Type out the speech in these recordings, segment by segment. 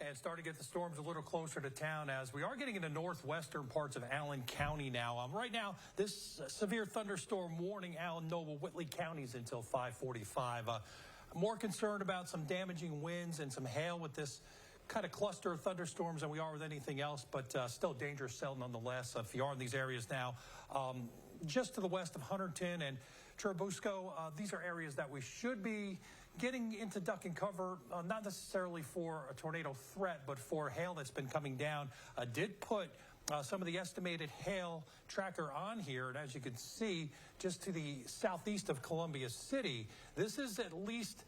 and starting to get the storms a little closer to town as we are getting into northwestern parts of Allen County now. Right now, this severe thunderstorm warning, Allen, Noble, Whitley counties until 5:45. More concerned about some damaging winds and some hail with this kind of cluster of thunderstorms than we are with anything else, but still dangerous cell nonetheless if you are in these areas now. Just to the west of Hunterdon and Churubusco, these are areas that we should be getting into duck and cover, not necessarily for a tornado threat, but for hail that's been coming down. Did put some of the estimated hail tracker on here, and as you can see, just to the southeast of Columbia City, this is at least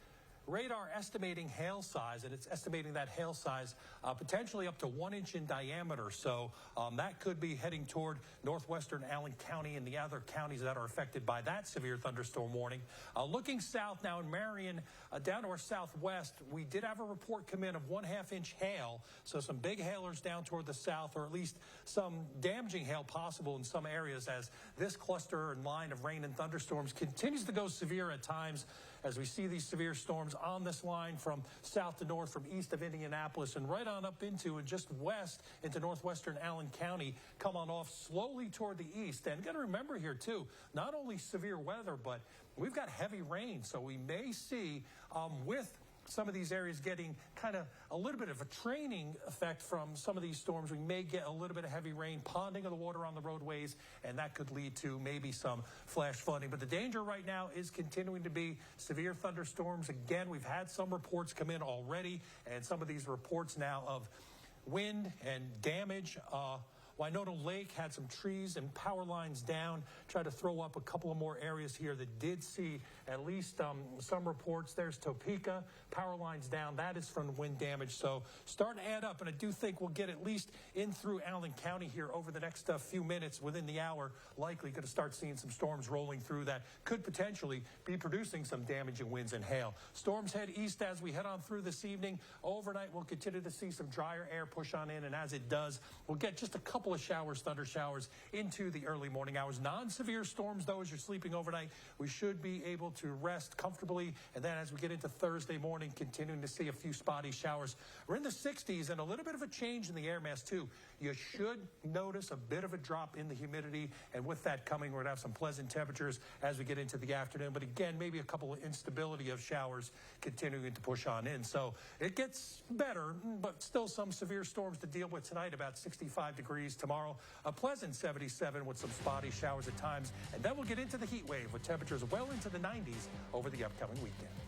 radar estimating hail size, and it's estimating that hail size potentially up to 1 inch in diameter. So that could be heading toward northwestern Allen County and the other counties that are affected by that severe thunderstorm warning. Looking south now in Marion, down to our southwest, we did have a report come in of 1/2 inch hail. So some big hailers down toward the south, or at least some damaging hail possible in some areas as this cluster and line of rain and thunderstorms continues to go severe at times as we see these severe storms on this line from south to north, from east of Indianapolis and right on up into and just west into northwestern Allen County, come on off slowly toward the east. And got to remember here too, not only severe weather, but we've got heavy rain. So we may see with some of these areas getting kind of a little bit of a training effect from some of these storms. We may get a little bit of heavy rain, ponding of the water on the roadways, and that could lead to maybe some flash flooding. But the danger right now is continuing to be severe thunderstorms. Again, we've had some reports come in already, and some of these reports now of wind and damage. Wynota Lake had some trees and power lines down. Tried to throw up a couple of more areas here that did see at least some reports. There's Topeka, power lines down. That is from wind damage. So starting to add up, and I do think we'll get at least in through Allen County here over the next few minutes, within the hour. Likely going to start seeing some storms rolling through that could potentially be producing some damaging winds and hail. Storms head east as we head on through this evening. Overnight, we'll continue to see some drier air push on in, and as it does, we'll get just a couple of showers, thunder showers into the early morning hours. Non-severe storms, though, as you're sleeping overnight, we should be able to rest comfortably. And then as we get into Thursday morning, continuing to see a few spotty showers. We're in the 60s and a little bit of a change in the air mass, too. You should notice a bit of a drop in the humidity. And with that coming, we're going to have some pleasant temperatures as we get into the afternoon. But again, maybe a couple of instability of showers continuing to push on in. So it gets better, but still some severe storms to deal with tonight, about 65 degrees. Tomorrow, a pleasant 77 with some spotty showers at times. And then we'll get into the heat wave with temperatures well into the 90s over the upcoming weekend.